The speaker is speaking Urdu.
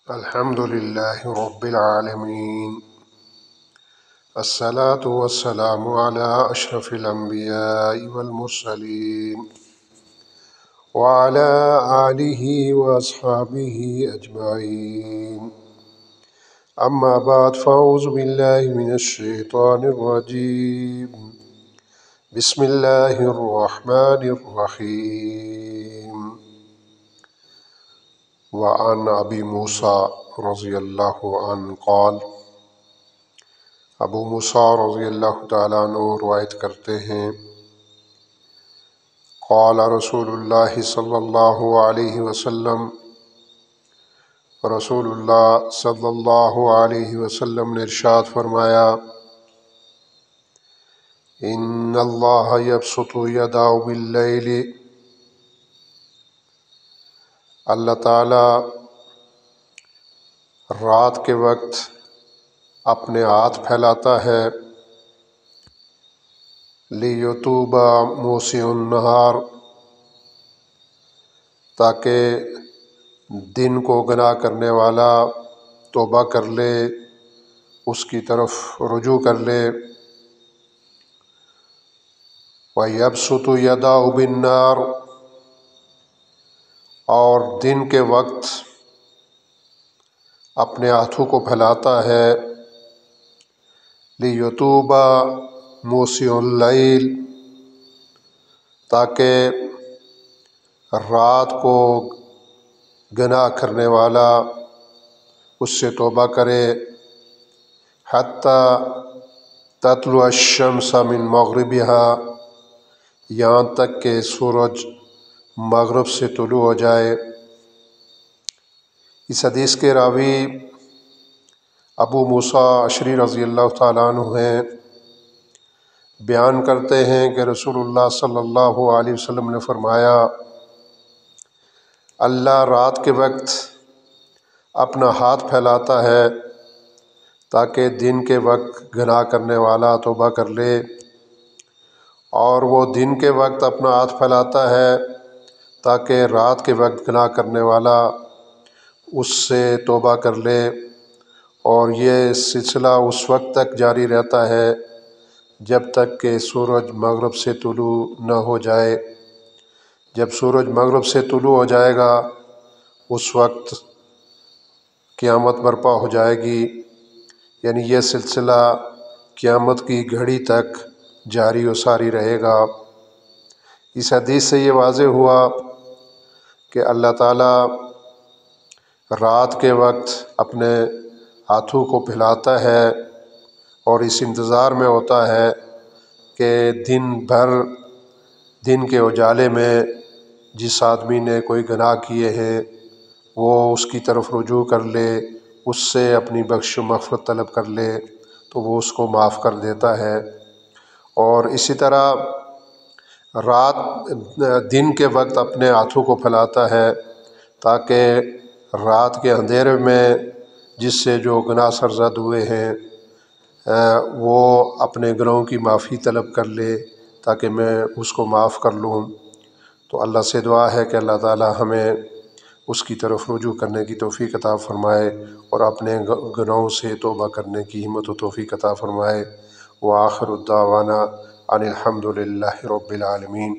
الحمد للہ رب العالمین، الصلاة والسلام علی اشرف الانبیاء والمرسلین وعلی آلہ واصحابہ اجمعین، اما بعد فاعوذ باللہ من الشیطان الرجیم، بسم اللہ الرحمن الرحیم۔ وعن ابی موسیٰ رضی اللہ عنہ قال، ابو موسیٰ رضی اللہ تعالیٰ عنہ روایت کرتے ہیں، قال رسول اللہ صلی اللہ علیہ وسلم، رسول اللہ صلی اللہ علیہ وسلم نے ارشاد فرمایا، ان اللہ یبسط یدہ باللیل، اللہ تعالیٰ رات کے وقت اپنے ہاتھ پھیلاتا ہے، لیتوب موسیع النہار، تاکہ دن کو گناہ کرنے والا توبہ کر لے، اس کی طرف رجوع کر لے۔ وَيَبْسُطُ يَدَاهُ بِالنَّارِ، اور دن کے وقت اپنے ہاتھوں کو پھیلاتا ہے، لِيَتُوبَ مُوسِعُ اللَّيْلِ، تاکہ رات کو گناہ کرنے والا اس سے توبہ کرے، حَتَّى تَطْلُعَ الشَّمْسَ مِن مَغْرِبِهَا، یہاں تک کہ سورج مغرب سے طلوع ہو جائے۔ اس حدیث کے راوی ابو موسیٰ اشعری رضی اللہ تعالیٰ عنہ ہیں، بیان کرتے ہیں کہ رسول اللہ صلی اللہ علیہ وسلم نے فرمایا، اللہ رات کے وقت اپنا ہاتھ پھیلاتا ہے تاکہ دن کے وقت گناہ کرنے والا توبہ کر لے، اور وہ دن کے وقت اپنا ہاتھ پھیلاتا ہے تاکہ رات کے وقت گناہ کرنے والا اس سے توبہ کر لے، اور یہ سلسلہ اس وقت تک جاری رہتا ہے جب تک کہ سورج مغرب سے طلوع نہ ہو جائے۔ جب سورج مغرب سے طلوع ہو جائے گا اس وقت قیامت برپا ہو جائے گی، یعنی یہ سلسلہ قیامت کی گھڑی تک جاری و ساری رہے گا۔ اس حدیث سے یہ واضح ہوا کہ اللہ تعالیٰ رات کے وقت اپنے ہاتھوں کو پھیلاتا ہے اور اس انتظار میں ہوتا ہے کہ دن بھر دن کے اجالے میں جس آدمی نے کوئی گناہ کیے ہیں وہ اس کی طرف رجوع کر لے، اس سے اپنی بخش و مغفرت طلب کر لے تو وہ اس کو معاف کر دیتا ہے۔ اور اسی طرح رات دن کے وقت اپنے ہاتھوں کو پھیلاتا ہے تاکہ رات کے اندھیرے میں جس سے جو گناہ سرزد ہوئے ہیں وہ اپنے گناہوں کی معافی طلب کر لے تاکہ میں اس کو معاف کر لوں۔ تو اللہ سے دعا ہے کہ اللہ تعالی ہمیں اس کی طرف رجوع کرنے کی توفیق عطا فرمائے اور اپنے گناہوں سے توبہ کرنے کی ہمت و توفیق عطا فرمائے۔ وآخر الدعوانا ان الحمد للہ رب العالمین۔